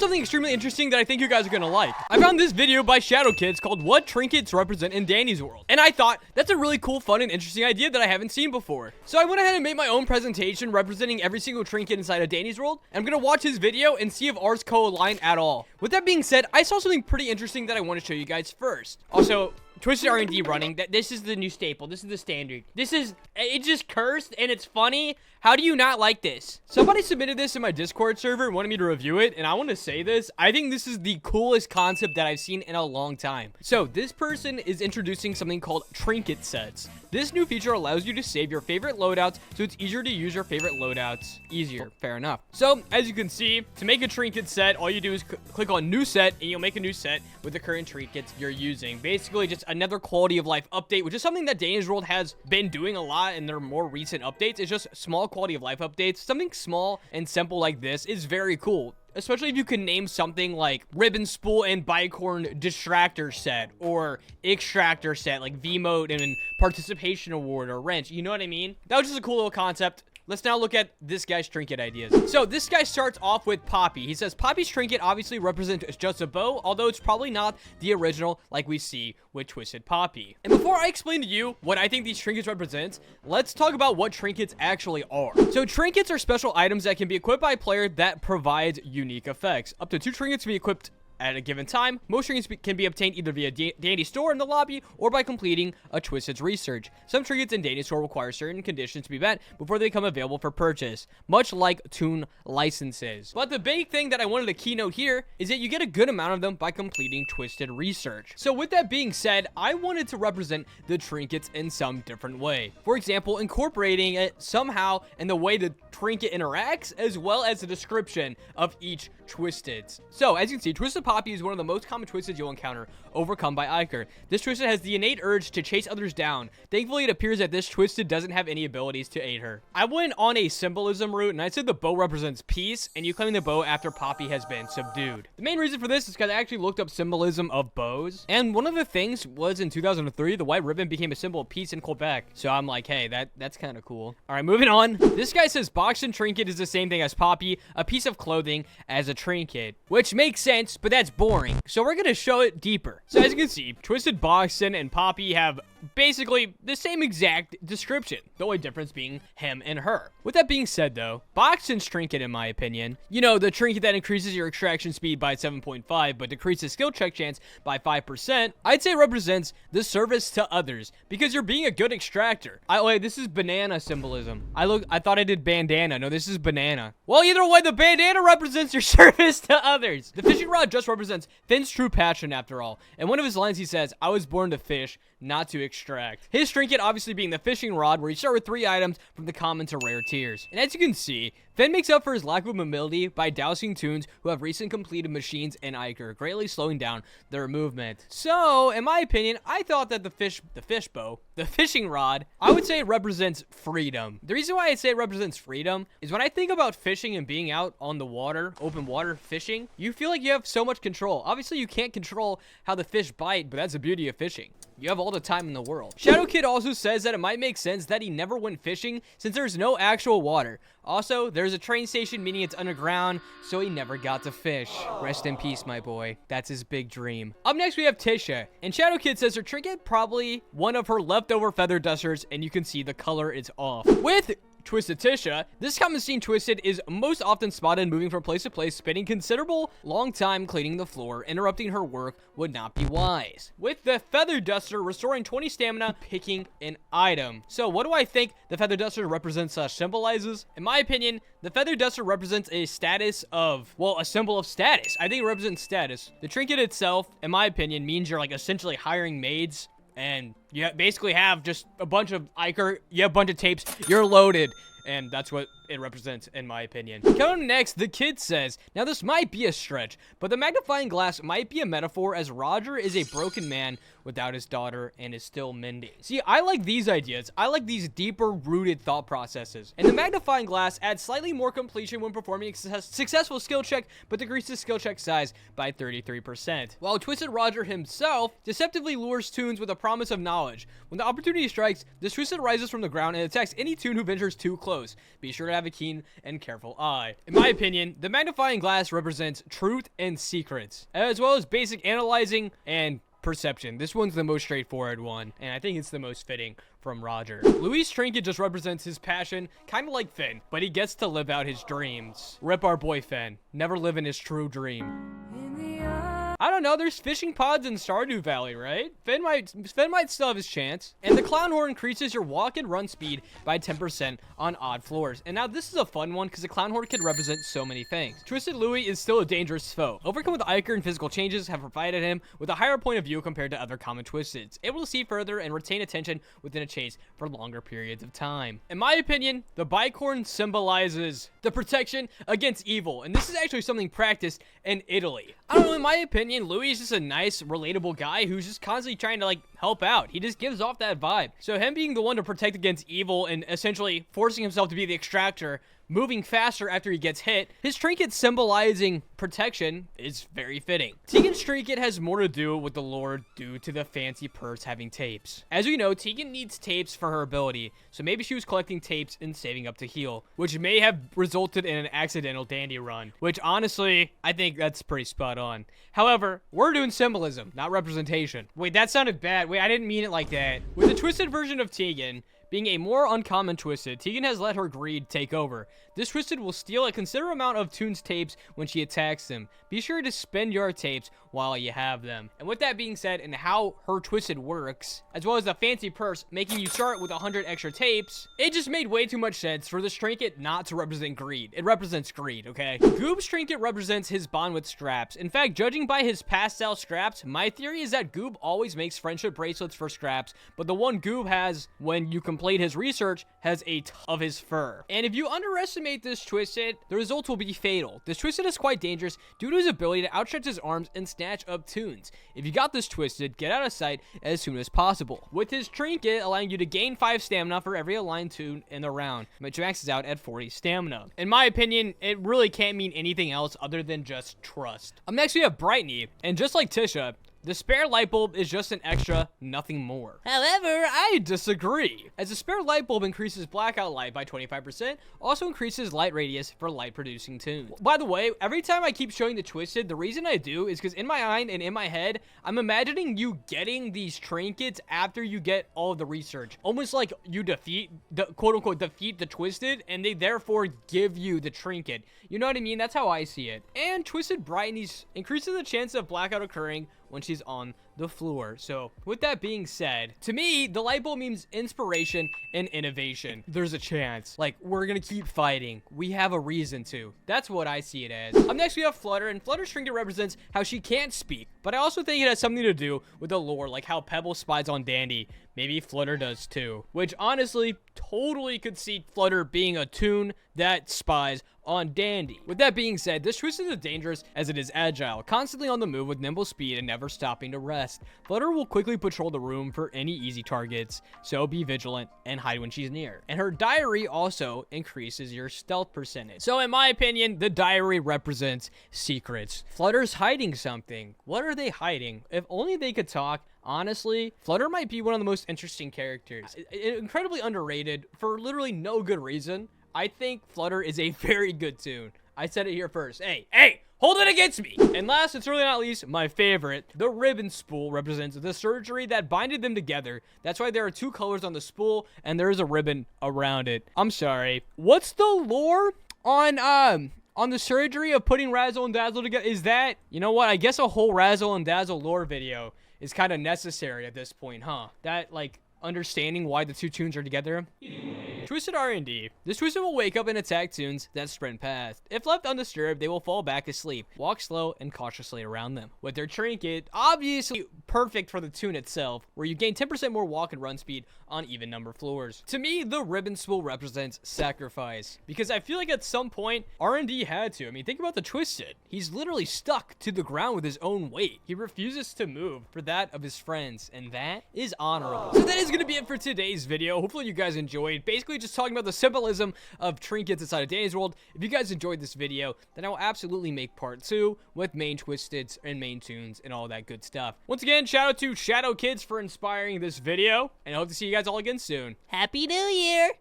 something extremely interesting that I think you guys are gonna like. I found this video by Shadow Kids called What Trinkets Represent in Danny's World. And I thought, that's a really cool, fun, and interesting idea that I haven't seen before. So I went ahead and made my own presentation representing every single trinket inside of Danny's World. And I'm gonna watch his video and see if ours co-align at all. With that being said, I saw something pretty interesting that I want to show you guys first. Also, Twisted R&D running. This is the new staple. This is the standard. It just cursed and it's funny. How do you not like this? Somebody submitted this in my Discord server and wanted me to review it, and I want to say this. I think this is the coolest concept that I've seen in a long time. So this person is introducing something called Trinket Sets. This new feature allows you to save your favorite loadouts, so it's easier to use your favorite loadouts easier. Fair enough. So as you can see, to make a trinket set, all you do is click on new set, and you'll make a new set with the current trinkets you're using. Basically, just another quality of life update, which is something that Danny's World has been doing a lot in their more recent updates. It's just small quality of life updates. Something small and simple like this is very cool. Especially if you can name something like Ribbon, Spool, and Bicorn Distractor Set, or Extractor Set, like V-Mode and Participation Award, or Wrench. You know what I mean? That was just a cool little concept. Let's now look at this guy's trinket ideas. So this guy starts off with Poppy. He says Poppy's trinket obviously represents just a bow, although it's probably not the original like we see with Twisted Poppy. And before I explain to you what I think these trinkets represent, let's talk about what trinkets actually are. So trinkets are special items that can be equipped by a player that provides unique effects. Up to 2 trinkets can be equipped at a given time. Most trinkets can be obtained either via Danny's store in the lobby or by completing a Twisted's research. Some trinkets in Danny's store require certain conditions to be met before they become available for purchase, much like Toon licenses. But the big thing that I wanted to keynote here is that you get a good amount of them by completing Twisted research. So with that being said, I wanted to represent the trinkets in some different way. For example, incorporating it somehow in the way the trinket interacts, as well as the description of each Twisted. So as you can see, Twisted Poppy is one of the most common Twisted you'll encounter, overcome by Iker. This Twisted has the innate urge to chase others down. Thankfully, it appears that this Twisted doesn't have any abilities to aid her. I went on a symbolism route, and I said the bow represents peace, and you claim the bow after Poppy has been subdued. The main reason for this is because I actually looked up symbolism of bows, and one of the things was in 2003, the white ribbon became a symbol of peace in Quebec. So I'm like, hey, that's kind of cool. All right, moving on. This guy says box and trinket is the same thing as Poppy, a piece of clothing as a trinket, which makes sense, but that's boring. So we're gonna show it deeper. So as you can see, Twisted Boxon and Poppy have basically the same exact description, the only difference being him and her. With that being said though, Boxon's trinket, in my opinion, you know, the trinket that increases your extraction speed by 7.5 but decreases skill check chance by 5%, I'd say represents the service to others, because you're being a good extractor. Wait, this is banana symbolism. I thought I did bandana. No, this is banana. Well, either way, the bandana represents your service to others. The fishing rod just represents Finn's true passion after all. In one of his lines he says, I was born to fish, not to extract. His trinket obviously being the fishing rod, where you start with 3 items from the common to rare tiers. And as you can see, Finn makes up for his lack of mobility by dousing toons who have recent completed machines and Iker, greatly slowing down their movement. So, in my opinion, I thought that the fishing rod, I would say it represents freedom. The reason why I say it represents freedom is when I think about fishing and being out on the water, open water fishing, you feel like you have so much control. Obviously, you can't control how the fish bite, but that's the beauty of fishing. You have all the time in the world. Shadow Kid also says that it might make sense that he never went fishing since there's no actual water. Also, there's a train station, meaning it's underground, so he never got to fish. Rest in peace, my boy. That's his big dream. Up next, we have Tisha. And Shadow Kid says her trinket probably one of her leftover feather dusters, and you can see the color is off. With Twisted Tisha, this common scene Twisted is most often spotted moving from place to place, spending considerable long time cleaning the floor. Interrupting her work would not be wise. With the Feather Duster, restoring 20 stamina, picking an item. So what do I think the Feather Duster represents symbolizes? In my opinion, the Feather Duster represents a status of, well, a symbol of status. I think it represents status. The trinket itself, in my opinion, means you're like essentially hiring maids, and you basically have just a bunch of Iker, you have a bunch of tapes, you're loaded. And that's what it represents, in my opinion. Coming next, the kid says, now this might be a stretch, but the magnifying glass might be a metaphor, as Roger is a broken man without his daughter and is still mending. See, I like these ideas. I like these deeper rooted thought processes. And the magnifying glass adds slightly more completion when performing a successful skill check, but decreases skill check size by 33%. While Twisted Roger himself deceptively lures toons with a promise of knowledge. When the opportunity strikes, this Twisted rises from the ground and attacks any toon who ventures too close. Be sure to have a keen and careful eye. In my opinion, the magnifying glass represents truth and secrets, as well as basic analyzing and perception. This one's the most straightforward one, and I think it's the most fitting from Roger. Louis' trinket just represents his passion, kind of like Finn, but he gets to live out his dreams. Rip our boy Finn. Never living his true dream. I don't know, there's fishing pods in Stardew Valley, right? Finn might still have his chance. And the clown horn increases your walk and run speed by 10% on odd floors. And now this is a fun one because the clown horn can represent so many things. Twisted Louie is still a dangerous foe. Overcome with Iker and physical changes have provided him with a higher point of view compared to other common Twisteds, able to see further and retain attention within a chase for longer periods of time. In my opinion, the bicorn symbolizes the protection against evil, and this is actually something practiced in Italy. I don't know, in my opinion, Louis is just a nice, relatable guy who's just constantly trying to, like, help out. He just gives off that vibe. So him being the one to protect against evil and essentially forcing himself to be the extractor, moving faster after he gets hit, his trinket symbolizing protection is very fitting. Tegan's trinket has more to do with the lore due to the fancy purse having tapes. As we know, Tegan needs tapes for her ability, so maybe she was collecting tapes and saving up to heal, which may have resulted in an accidental dandy run, which honestly, I think that's pretty spot on. However, we're doing symbolism, not representation. Wait, that sounded bad. Wait, I didn't mean it like that. With the twisted version of Tegan, being a more uncommon Twisted, Tegan has let her greed take over. This Twisted will steal a considerable amount of Toon's tapes when she attacks them. Be sure to spend your tapes while you have them. And with that being said, and how her Twisted works, as well as the fancy purse making you start with 100 extra tapes, it just made way too much sense for this trinket not to represent greed. It represents greed, okay? Goob's trinket represents his bond with Scraps. In fact, judging by his pastel Scraps, my theory is that Goob always makes friendship bracelets for Scraps, but the one Goob has when you complete his research has a ton of his fur. And if you underestimate this Twisted, the results will be fatal. This Twisted is quite dangerous due to his ability to outstretch his arms and snatch up toons. If you got this Twisted, get out of sight as soon as possible. With his trinket allowing you to gain 5 stamina for every aligned toon in the round, which maxes out at 40 stamina. In my opinion, it really can't mean anything else other than just trust. Next we have Brightney, and just like Tisha, the spare light bulb is just an extra, nothing more. However, I disagree, as the spare light bulb increases blackout light by 25%, also increases light radius for light producing toons. By the way, every time I keep showing the Twisted, the reason I do is because in my mind and in my head, I'm imagining you getting these trinkets after you get all of the research. Almost like you defeat the quote-unquote defeat the Twisted, and they therefore give you the trinket. You know what I mean? That's how I see it. And Twisted Brightney's increases the chance of blackout occurring when she's on the floor. So with that being said, to me, the light bulb means inspiration and innovation. There's a chance. Like, we're gonna keep fighting. We have a reason to. That's what I see it as. Up next, we have Flutter, and Flutter's trinket represents how she can't speak, but I also think it has something to do with the lore, like how Pebble spies on Dandy. Maybe Flutter does too. Which, honestly, totally could see Flutter being a toon that spies on Dandy. With that being said, this Twisted is dangerous as it is agile, constantly on the move with nimble speed and never stopping to rest. Flutter will quickly patrol the room for any easy targets, so be vigilant and hide when she's near. And her diary also increases your stealth percentage. So in my opinion, the diary represents secrets. Flutter's hiding something. What are they hiding? If only they could talk. Honestly, Flutter might be one of the most interesting characters. Incredibly underrated for literally no good reason. I think Flutter is a very good toon. I said it here first. Hey, hold it against me. And last, and certainly not least, my favorite, the ribbon spool represents the surgery that binded them together. That's why there are 2 colors on the spool, and there is a ribbon around it. I'm sorry. What's the lore on the surgery of putting Razzle and Dazzle together? Is that, you know what? I guess a whole Razzle and Dazzle lore video is kind of necessary at this point, huh? That, like, understanding why the two tunes are together. Twisted R&D. This Twisted will wake up and attack tunes that sprint past. If left undisturbed, they will fall back asleep. Walk slow and cautiously around them. With their Trinket, obviously perfect for the tune itself, where you gain 10% more walk and run speed on even number floors. To me, the ribbon spool represents sacrifice, because I feel like at some point, R&D had to. I mean, think about the Twisted. He's literally stuck to the ground with his own weight. He refuses to move for that of his friends, and that is honorable. So that is going to be it for today's video. Hopefully you guys enjoyed. Basically just talking about the symbolism of trinkets inside of Danny's world. If you guys enjoyed this video, then I will absolutely make part 2 with main twisteds and main tunes and all that good stuff. Once again, shout out to Shadow Kids for inspiring this video, and I hope to see you guys all again soon. Happy New Year!